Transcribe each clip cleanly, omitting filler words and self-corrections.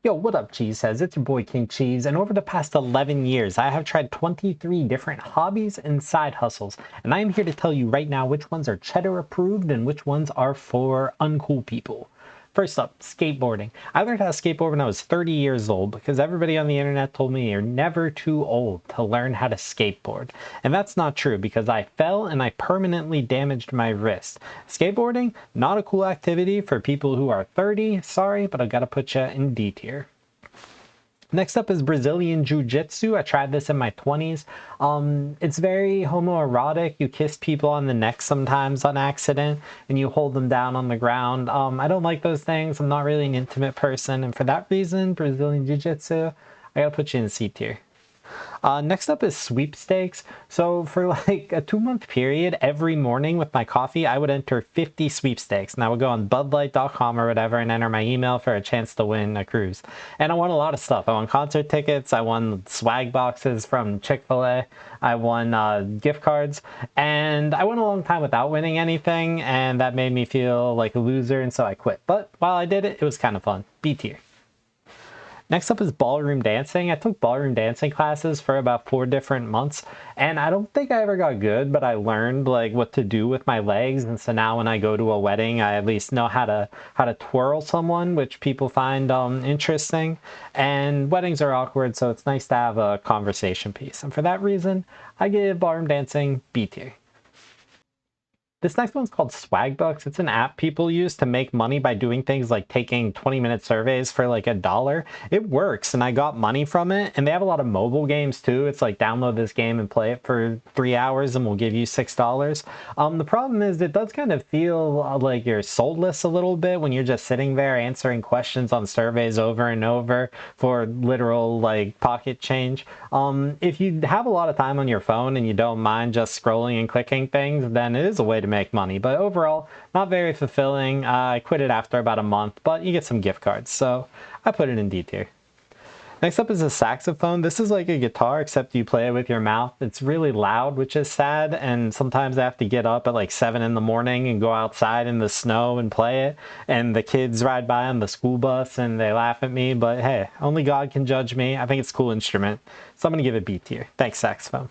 Yo, what up, Cheeseheads? It's your boy King Cheese, and over the past 11 years, I have tried 23 different hobbies and side hustles, and I am here to tell you right now which ones are cheddar approved and which ones are for uncool people. First up, skateboarding. I learned how to skateboard when I was 30 years old because everybody on the internet told me you're never too old to learn how to skateboard. And that's not true because I fell and I permanently damaged my wrist. Skateboarding, not a cool activity for people who are 30. Sorry, but I've got to put you in D tier. Next up is Brazilian Jiu-Jitsu. I tried this in my 20s. It's very homoerotic. You kiss people on the neck sometimes on accident, and you hold them down on the ground. I don't like those things. I'm not really an intimate person, and for that reason, Brazilian Jiu-Jitsu, I gotta put you in C tier. Next up is sweepstakes. So for like a 2-month period, every morning with my coffee, I would enter 50 sweepstakes. And I would go on budlight.com or whatever and enter my email for a chance to win a cruise. And I won a lot of stuff. I won concert tickets. I won swag boxes from Chick-fil-A. I won gift cards. And I went a long time without winning anything. And that made me feel like a loser. And so I quit. But while I did it, it was kind of fun. B tier. Next up is ballroom dancing. I took ballroom dancing classes for about 4 different months, and I don't think I ever got good, but I learned like what to do with my legs, and so now when I go to a wedding, I at least know how to twirl someone, which people find interesting. And weddings are awkward, so it's nice to have a conversation piece. And for that reason, I give ballroom dancing B tier. This next one's called Swagbucks. It's an app people use to make money by doing things like taking 20-minute surveys for like $1. It works, and I got money from it. And they have a lot of mobile games too. It's like download this game and play it for 3 hours and we'll give you $6. The problem is it does kind of feel like you're soulless a little bit when you're just sitting there answering questions on surveys over and over for literal like pocket change. If you have a lot of time on your phone and you don't mind just scrolling and clicking things, then it is a way to make money. But overall, not very fulfilling. I quit it after about a month, but you get some gift cards, so I put it in D tier. Next up is a saxophone. This is like a guitar, except you play it with your mouth. It's really loud, which is sad, and sometimes I have to get up at like 7 in the morning and go outside in the snow and play it, and the kids ride by on the school bus and they laugh at me, but hey, only God can judge me. I think it's a cool instrument, so I'm gonna give it B tier. Thanks, saxophone.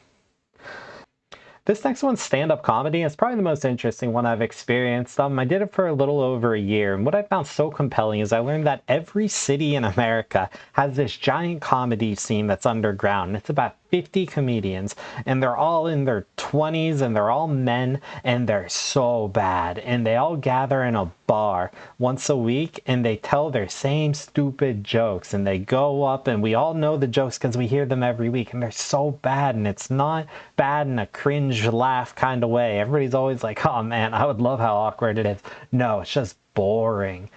This next one's stand-up comedy. It's probably the most interesting one I've experienced. I did it for a little over a year, and what I found so compelling is I learned that every city in America has this giant comedy scene that's underground. It's about 50 comedians, and they're all in their 20s, and they're all men, and they're so bad. And they all gather in a bar once a week, and they tell their same stupid jokes, and they go up, and we all know the jokes because we hear them every week, and they're so bad, and it's not bad in a cringe laugh kind of way. Everybody's always like, oh man, I would love how awkward it is. No, it's just boring.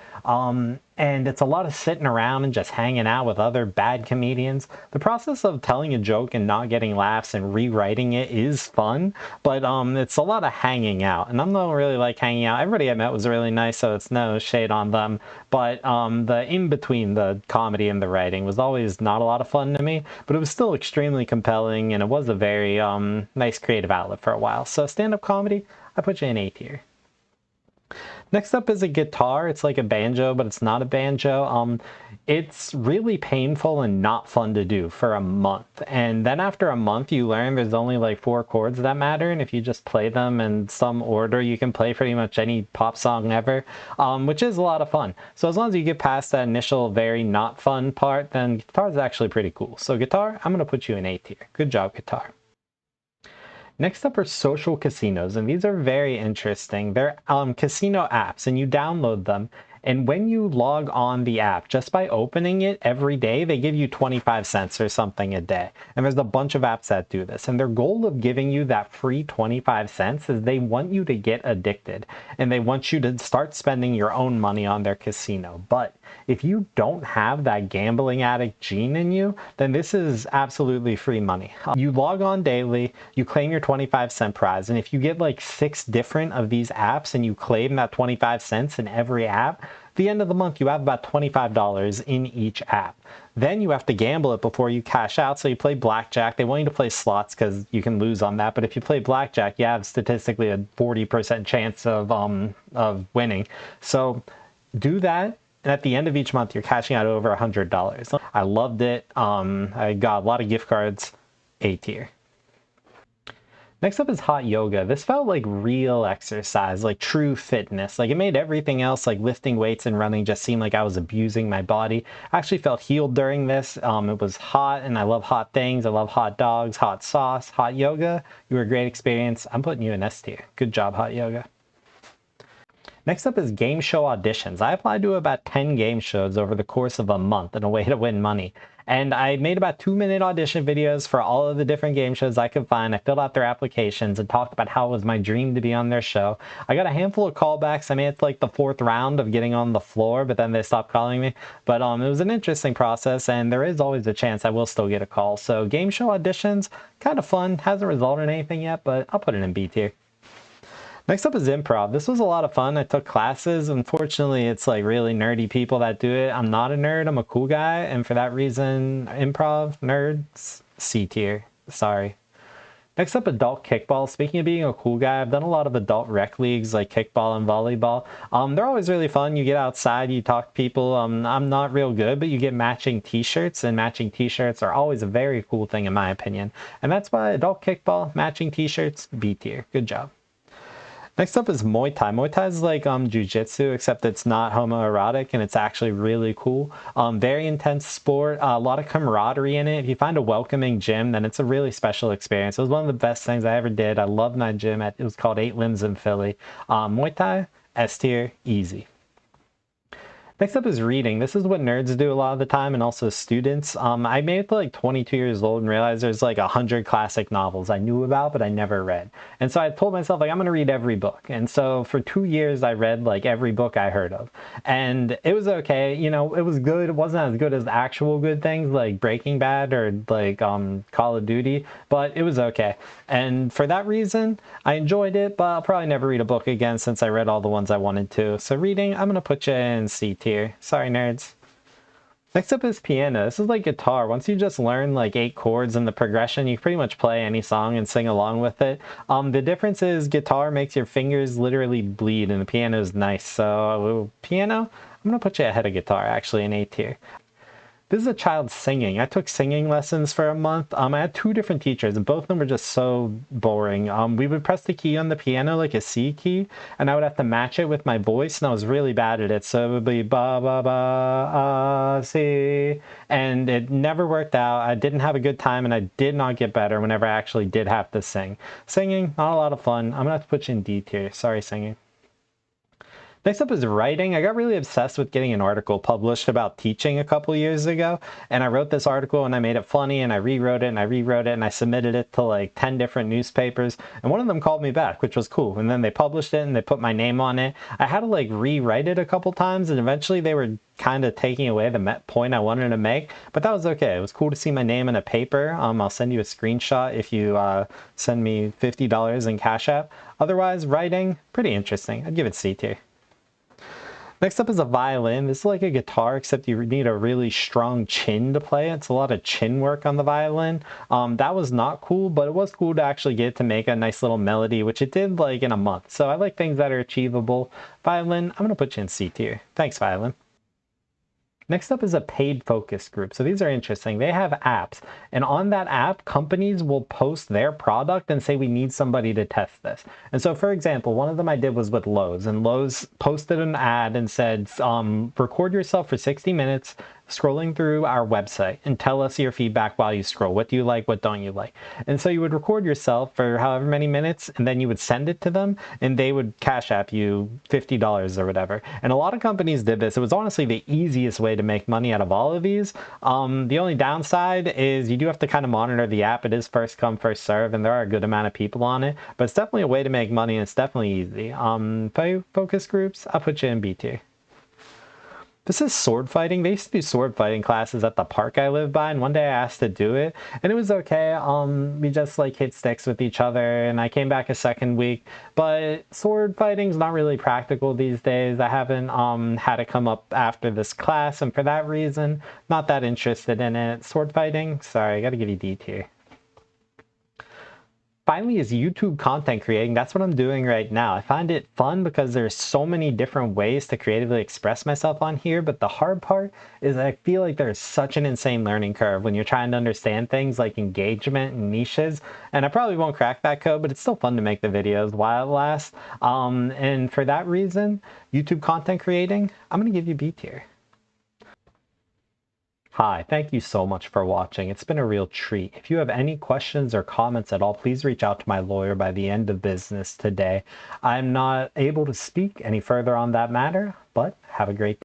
And it's a lot of sitting around and just hanging out with other bad comedians. The process of telling a joke and not getting laughs and rewriting it is fun, but it's a lot of hanging out. And I don't really like hanging out. Everybody I met was really nice, so it's no shade on them. But the in-between the comedy and the writing was always not a lot of fun to me, but it was still extremely compelling, and it was a very nice creative outlet for a while. So stand-up comedy, I put you in A tier. Next up is a guitar. It's like a banjo, but it's not a banjo. It's really painful and not fun to do for a month. And then after a month, you learn there's only like 4 chords that matter. And if you just play them in some order, you can play pretty much any pop song ever, which is a lot of fun. So as long as you get past that initial very not fun part, then guitar is actually pretty cool. So guitar, I'm going to put you in A tier. Good job, guitar. Next up are social casinos, and these are very interesting. They're casino apps, and you download them. And when you log on the app, just by opening it every day, they give you 25 cents or something a day. And there's a bunch of apps that do this. And their goal of giving you that free 25 cents is they want you to get addicted. And they want you to start spending your own money on their casino. But if you don't have that gambling addict gene in you, then this is absolutely free money. You log on daily, you claim your 25-cent prize. And if you get like 6 different of these apps and you claim that 25 cents in every app, the end of the month, you have about $25 in each app. Then you have to gamble it before you cash out. So you play blackjack. They want you to play slots because you can lose on that. But if you play blackjack, you have statistically a 40% chance of winning. So do that. And at the end of each month, you're cashing out over $100. I loved it. I got a lot of gift cards. A tier. Next up is hot yoga. This felt like real exercise, like true fitness. Like it made everything else, like lifting weights and running, just seem like I was abusing my body. I actually felt healed during this. It was hot and I love hot things. I love hot dogs, hot sauce, hot yoga. You were a great experience. I'm putting you in S tier. Good job, hot yoga. Next up is game show auditions. I applied to about 10 game shows over the course of a month in a way to win money. And I made about 2-minute audition videos for all of the different game shows I could find. I filled out their applications and talked about how it was my dream to be on their show. I got a handful of callbacks. I made it to like the 4th round of getting on the floor, but then they stopped calling me. But it was an interesting process, and there is always a chance I will still get a call. So game show auditions, kind of fun. Hasn't resulted in anything yet, but I'll put it in B tier. Next up is improv. This was a lot of fun. I took classes. Unfortunately, it's like really nerdy people that do it. I'm not a nerd. I'm a cool guy. And for that reason, improv, nerds, C tier. Sorry. Next up, adult kickball. Speaking of being a cool guy, I've done a lot of adult rec leagues like kickball and volleyball. They're always really fun. You get outside, you talk to people. I'm not real good, but you get matching t-shirts, and matching t-shirts are always a very cool thing in my opinion. And that's why adult kickball, matching t-shirts, B tier. Good job. Next up is Muay Thai. Muay Thai is like jiu-jitsu, except it's not homoerotic and it's actually really cool. Very intense sport, a lot of camaraderie in it. If you find a welcoming gym, then it's a really special experience. It was one of the best things I ever did. I loved my gym. It was called 8 Limbs in Philly. Muay Thai, S tier, easy. Next up is reading. This is what nerds do a lot of the time, and also students. I made it to like 22 years old and realized there's like 100 classic novels I knew about, but I never read. And so I told myself, like, I'm going to read every book. And so for 2 years, I read like every book I heard of. And it was okay. You know, it was good. It wasn't as good as actual good things like Breaking Bad or like Call of Duty, but it was okay. And for that reason, I enjoyed it, but I'll probably never read a book again since I read all the ones I wanted to. So reading, I'm going to put you in C tier. Sorry, nerds. Next up is piano. This is like guitar. Once you just learn like 8 chords and the progression, you can pretty much play any song and sing along with it. The difference is guitar makes your fingers literally bleed and the piano is nice. So piano, I'm going to put you ahead of guitar actually in A tier. This is a child singing. I took singing lessons for a month. I had 2 different teachers and both of them were just so boring. We would press the key on the piano like a C key and I would have to match it with my voice and I was really bad at it. So it would be ba ba ba C and it never worked out. I didn't have a good time and I did not get better whenever I actually did have to sing. Singing, not a lot of fun. I'm gonna have to put you in D tier. Sorry, singing. Next up is writing. I got really obsessed with getting an article published about teaching a couple years ago. And I wrote this article and I made it funny and I rewrote it and I rewrote it and I submitted it to like 10 different newspapers. And one of them called me back, which was cool. And then they published it and they put my name on it. I had to like rewrite it a couple times and eventually they were kind of taking away the point I wanted to make. But that was okay. It was cool to see my name in a paper. I'll send you a screenshot if you send me $50 in Cash App. Otherwise, writing, pretty interesting. I'd give it C tier. Next up is a violin. This is like a guitar, except you need a really strong chin to play it. It's a lot of chin work on the violin. That was not cool, but it was cool to actually get to make a nice little melody, which it did like in a month. So I like things that are achievable. Violin, I'm going to put you in C tier. Thanks, violin. Next up is a paid focus group. So these are interesting. They have apps, and on that app, companies will post their product and say, we need somebody to test this. And so, for example, one of them I did was with Lowe's, and Lowe's posted an ad and said, record yourself for 60 minutes scrolling through our website and tell us your feedback while you scroll. What do you like? What don't you like? And so you would record yourself for however many minutes and then you would send it to them and they would Cash App you $50 or whatever. And a lot of companies did this. It was honestly the easiest way to make money out of all of these. The only downside is you do have to kind of monitor the app. It is first come, first serve, and there are a good amount of people on it, but it's definitely a way to make money and it's definitely easy. Focus groups, I'll put you in B tier. This is sword fighting. They used to do sword fighting classes at the park I live by, and one day I asked to do it, and it was okay. We just like hit sticks with each other, and I came back a second week. But sword fighting's not really practical these days. I haven't had it come up after this class, and for that reason, not that interested in it. Sword fighting, sorry, I gotta give you D tier. finally is YouTube content creating. That's what I'm doing right now. I find it fun because there's so many different ways to creatively express myself on here, but the hard part is I feel like there's such an insane learning curve when you're trying to understand things like engagement and niches, and I probably won't crack that code, but it's still fun to make the videos while it lasts. And for that reason, YouTube content creating, I'm gonna give you B tier. Hi, thank you so much for watching. It's been a real treat. If you have any questions or comments at all, please reach out to my lawyer by the end of business today. I'm not able to speak any further on that matter, but have a great day.